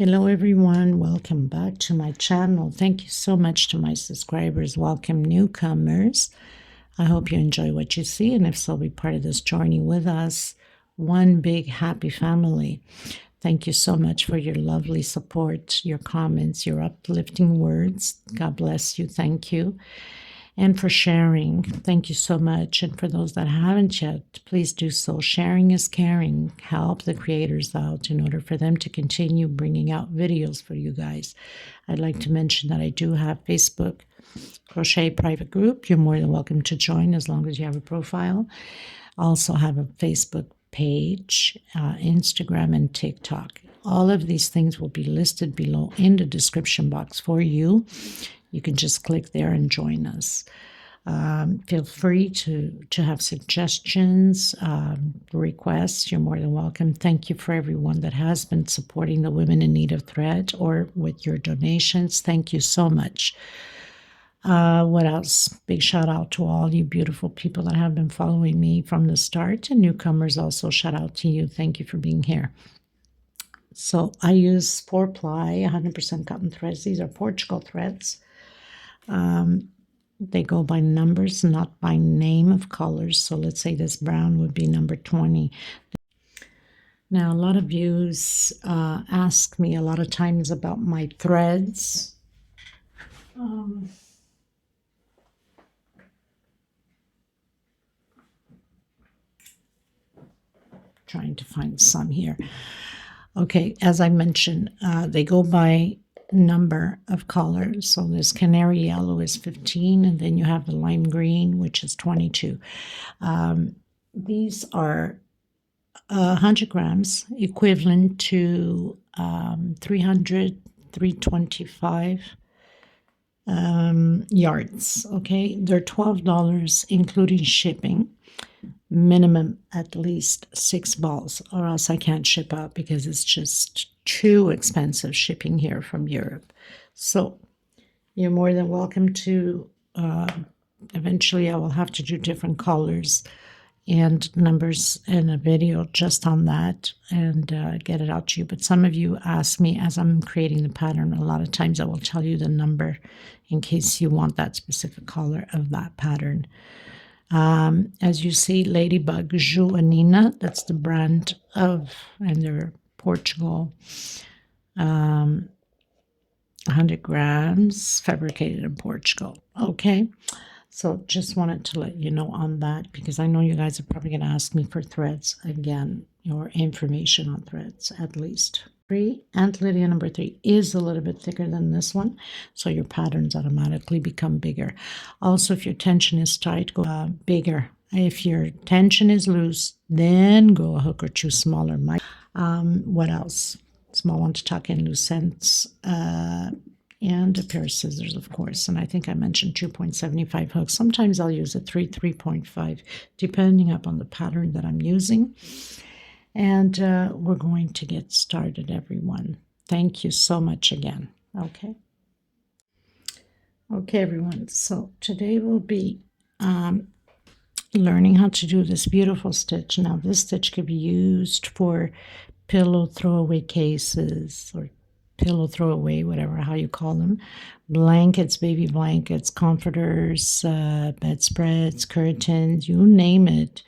Hello everyone, welcome back to my channel. Thank you so much to my subscribers. Welcome newcomers. I hope you enjoy what you see, and if so, be part of this journey with us. One big happy family. Thank you so much for your lovely support, your comments, your uplifting words. God bless you. Thank you. And for sharing, thank you so much. And for those that haven't yet, please do so. Sharing is caring. Help the creators out in order for them to continue bringing out videos for you guys. I'd like to mention that I do have Facebook Crochet private group. You're more than welcome to join as long as you have a profile. I also have a Facebook page, Instagram, and TikTok. All of these things will be listed below in the description box for you. You can just click there and join us. Feel free to have suggestions, requests. You're more than welcome. Thank you for everyone that has been supporting the Women in Need of Thread or with your donations. Thank you so much. What else? Big shout out to all you beautiful people that have been following me from the start, and newcomers also, shout out to you. Thank you for being here. So I use 4-ply 100% cotton threads. These are Portugal threads. They go by numbers, not by name of colors. So let's say this brown would be number 20. Now, a lot of you ask me a lot of times about my threads. Trying to find some here. Okay, as I mentioned, they go by number of colors. So this canary yellow is 15, and then you have the lime green, which is 22. These are 100 grams, equivalent to 325 yards. Okay, they're $12, including shipping. Minimum at least 6 balls, or else I can't ship out because it's just too expensive shipping here from Europe. So you're more than welcome to, eventually I will have to do different colors and numbers in a video just on that and get it out to you. But some of you ask me as I'm creating the pattern, a lot of times I will tell you the number in case you want that specific color of that pattern. As you see, Ladybug Joanina, that's the brand of, and they're Portugal, 100 grams, fabricated in Portugal. Okay, so just wanted to let you know on that, because I know you guys are probably going to ask me for threads again, or information on threads at least. Aunt Lydia number 3 is a little bit thicker than this one, so your patterns automatically become bigger. Also, if your tension is tight, go bigger. If your tension is loose, then go a hook or two smaller. What else? Small one to tuck in, loose ends, and a pair of scissors, of course. And I think I mentioned 2.75 hooks. Sometimes I'll use a 3.5, depending upon the pattern that I'm using. And we're going to get started, everyone. Thank you so much again. Okay, everyone. So today we'll be learning how to do this beautiful stitch. Now, this stitch could be used for pillow throwaway cases or pillow throwaway, whatever, how you call them. Blankets, baby blankets, comforters, bedspreads, curtains, you name it.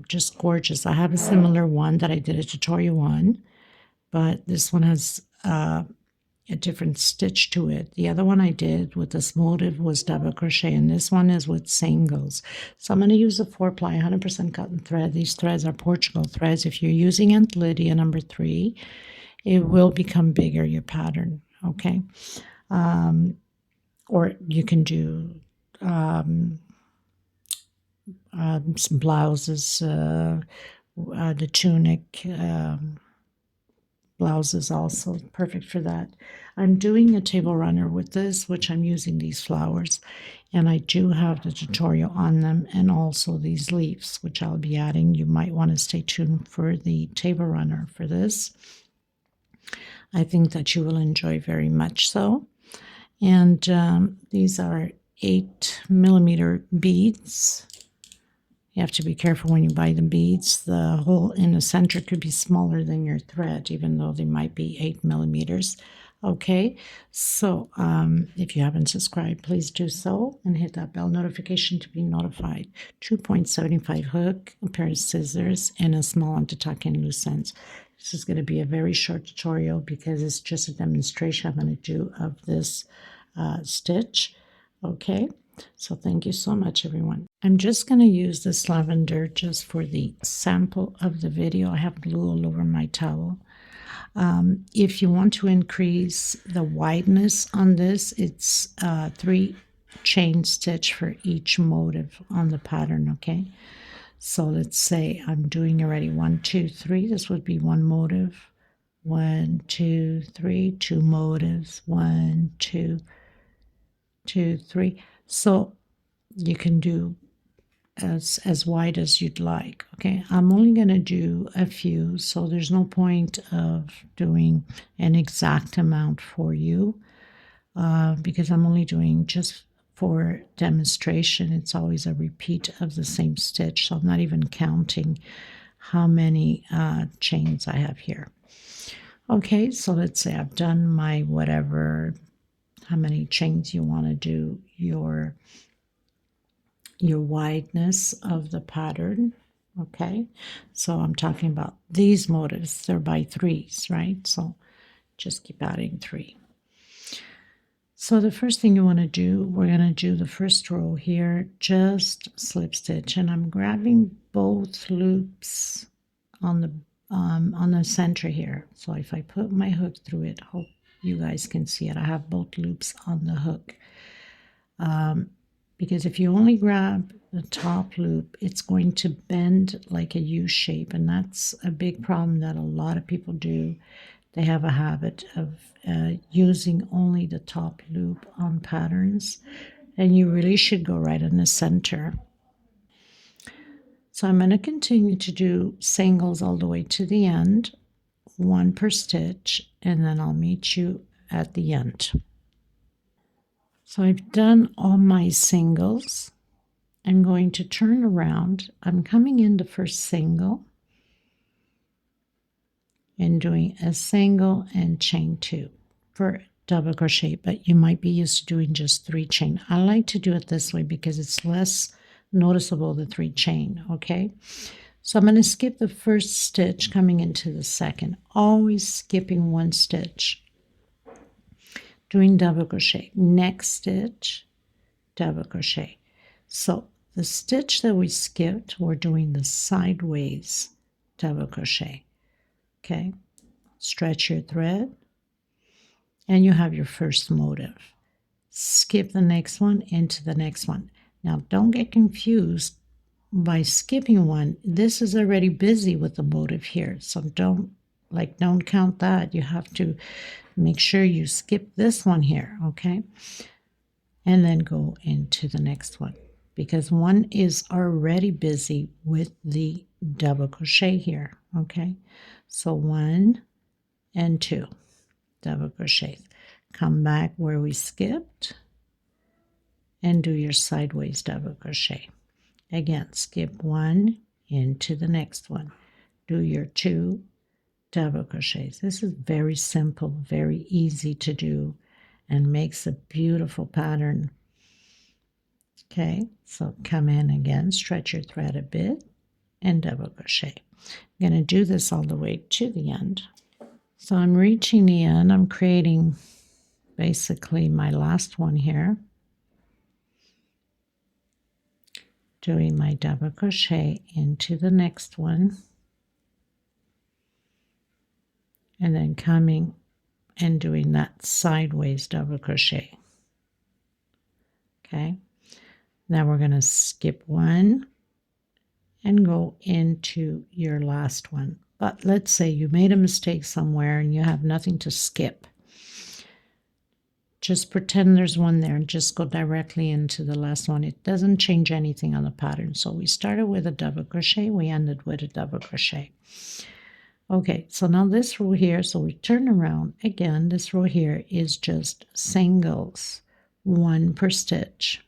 Just gorgeous. I have a similar one that I did a tutorial on, but this one has a different stitch to it. The other one I did with this motif was double crochet, and this one is with singles. So I'm going to use a 4-ply 100% cotton thread. These threads are Portugal threads. If you're using Aunt Lydia number 3, it will become bigger, your pattern, okay? Or you can do some blouses, the tunic blouses also perfect for that. I'm doing a table runner with this, which I'm using these flowers, and I do have the tutorial on them, and also these leaves, which I'll be adding. You might want to stay tuned for the table runner for this. I think that you will enjoy very much so. And these are 8mm beads. You have to be careful when you buy the beads. The hole in the center could be smaller than your thread, even though they might be 8 millimeters. Okay, so if you haven't subscribed, please do so and hit that bell notification to be notified. 2.75 hook, a pair of scissors, and a small one to tuck in loose ends. This is going to be a very short tutorial because it's just a demonstration I'm going to do of this stitch. Okay, so thank you so much, everyone. I'm just going to use this lavender just for the sample of the video. I have glue all over my towel. If you want to increase the wideness on this, it's 3 chain stitch for each motive on the pattern, okay? So let's say I'm doing already 1, 2, 3. This would be 1 motive. 1, 2, 3, 2 motives. 1, 2, 2, 3. So you can do as wide as you'd like. Okay, I'm only going to do a few, so there's no point of doing an exact amount for you because I'm only doing just for demonstration. It's always a repeat of the same stitch, so I'm not even counting how many chains I have here. Okay, so let's say I've done my whatever, how many chains you want to do your wideness of the pattern. Okay, so I'm talking about these motives. They're by 3s, right? So just keep adding 3. So the first thing you want to do, we're going to do the first row here, just slip stitch, and I'm grabbing both loops on the center here. So if I put my hook through it, hope you guys can see it. I have both loops on the hook. Because if you only grab the top loop, it's going to bend like a U shape, and that's a big problem that a lot of people do. They have a habit of using only the top loop on patterns, and you really should go right in the center. So I'm going to continue to do singles all the way to the end, 1 per stitch, and then I'll meet you at the end. So I've done all my singles. I'm going to turn around. I'm coming in the first single and doing a single and chain 2 for double crochet, but you might be used to doing just 3 chain. I like to do it this way because it's less noticeable, the 3 chain, okay? So I'm going to skip the first stitch coming into the second, always skipping 1 stitch. Doing double crochet, next stitch, double crochet. So the stitch that we skipped, we're doing the sideways double crochet. Okay, stretch your thread, and you have your first motive. Skip the next one into the next one. Now don't get confused by skipping one. This is already busy with the motive here, so don't count that. You have to make sure you skip this one here, okay? And then go into the next one because one is already busy with the double crochet here, okay? So 1 and 2 double crochet. Come back where we skipped and do your sideways double crochet. Again, skip 1 into the next one. Do your 2 double crochets. This is very simple, very easy to do, and makes a beautiful pattern. Okay, so come in again, stretch your thread a bit, and double crochet. I'm going to do this all the way to the end. So I'm reaching the end. I'm creating basically my last one here. Doing my double crochet into the next one. And then coming and doing that sideways double crochet. Okay, now we're going to skip 1 and go into your last one. But let's say you made a mistake somewhere and you have nothing to skip. Just pretend there's one there and just go directly into the last one. It doesn't change anything on the pattern. So we started with a double crochet, we ended with a double crochet. Okay, so now this row here, so we turn around again. This row here is just singles, 1 per stitch.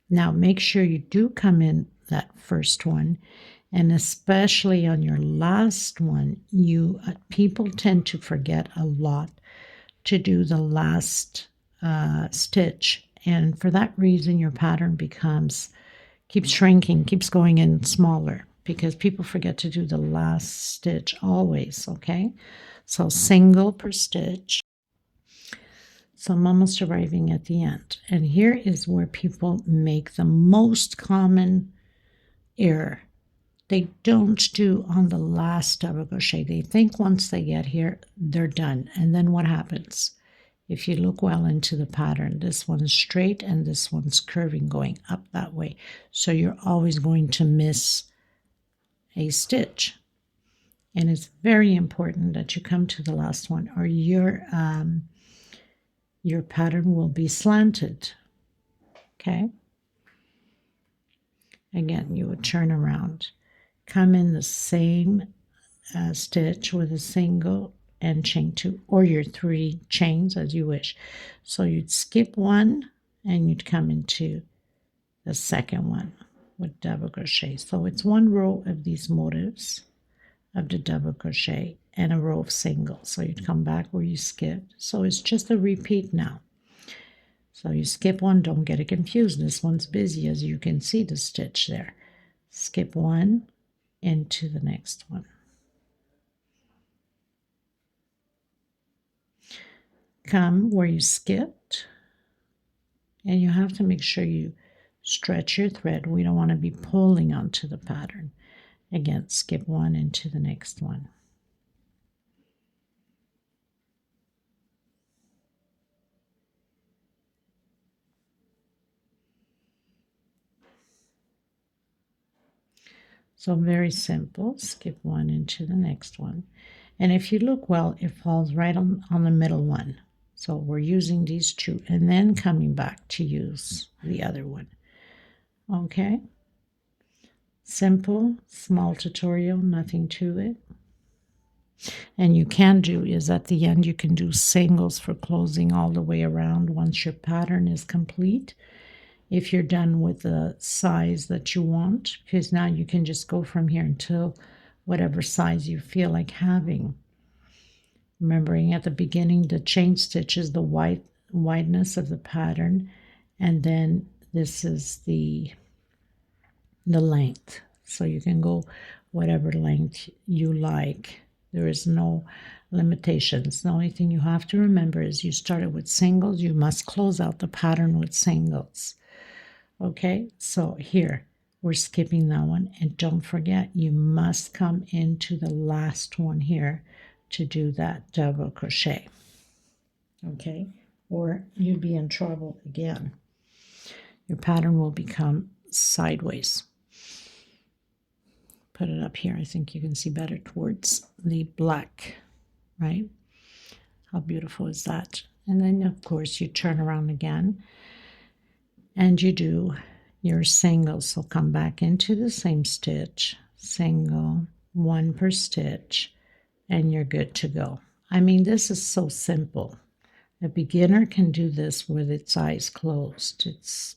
Now make sure you do come in that first one. And especially on your last one, people tend to forget a lot to do the last stitch. And for that reason, your pattern keeps shrinking, keeps going in smaller, because people forget to do the last stitch always, okay? So single per stitch. So I'm almost arriving at the end. And here is where people make the most common error. They don't do on the last double crochet. They think once they get here, they're done. And then what happens? If you look well into the pattern, this one's straight and this one's curving, going up that way. So you're always going to miss a stitch. And it's very important that you come to the last one, or your pattern will be slanted. Okay? Again, you would turn around, come in the same stitch with a single and chain 2, or your 3 chains as you wish. So you'd skip one and you'd come into the second one with double crochet. So it's one row of these motifs of the double crochet and a row of singles. So you'd come back where you skipped. So it's just a repeat now. So you skip one, don't get it confused. This one's busy, as you can see the stitch there. Skip one into the next one. Come where you skipped, and you have to make sure you stretch your thread. We don't want to be pulling onto the pattern. Again, skip one into the next one. So very simple, skip one into the next one. And if you look well, it falls right on the middle one. So we're using these two and then coming back to use the other one. Okay? Simple, small tutorial, nothing to it. And you can do is at the end, you can do singles for closing all the way around once your pattern is complete. If you're done with the size that you want, because now you can just go from here until whatever size you feel like having. Remembering at the beginning, the chain stitch is the wideness of the pattern, and then this is the length. So you can go whatever length you like. There is no limitations. The only thing you have to remember is you started with singles, you must close out the pattern with singles. Okay, so here we're skipping that one, and don't forget you must come into the last one here to do that double crochet. Okay, or you'd be in trouble again. Your pattern will become sideways. Put it up here. I think you can see better towards the black, right? How beautiful is that? And then of course you turn around again and you do your singles. So come back into the same stitch, single, one per stitch, and you're good to go. I mean, this is so simple. A beginner can do this with its eyes closed. It's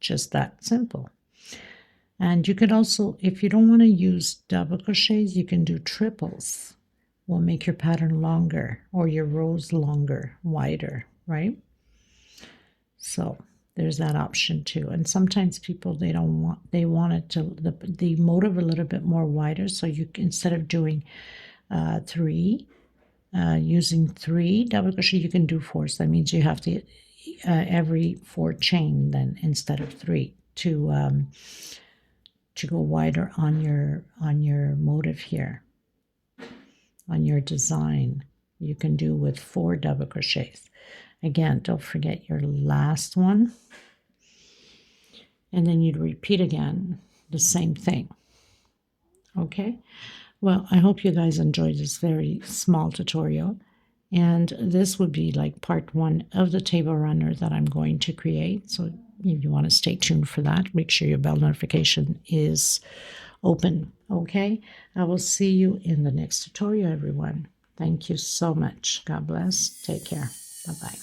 just that simple. And you could also, if you don't want to use double crochets, you can do triples. Will make your pattern longer, or your rows longer, wider, right? So there's that option too. And sometimes people, they want it to the motive a little bit more wider. So you can, instead of doing using 3 double crochet, you can do 4. So that means you have to every 4 chain then instead of 3 to go wider on your motive here, on your design. You can do with 4 double crochets. Again, don't forget your last one, and then you'd repeat again the same thing. Okay, well, I hope you guys enjoyed this very small tutorial, and this would be like part 1 of the table runner that I'm going to create. So if you want to stay tuned for that, make sure your bell notification is open. Okay, I will see you in the next tutorial, everyone. Thank you so much. God bless. Take care. Bye-bye.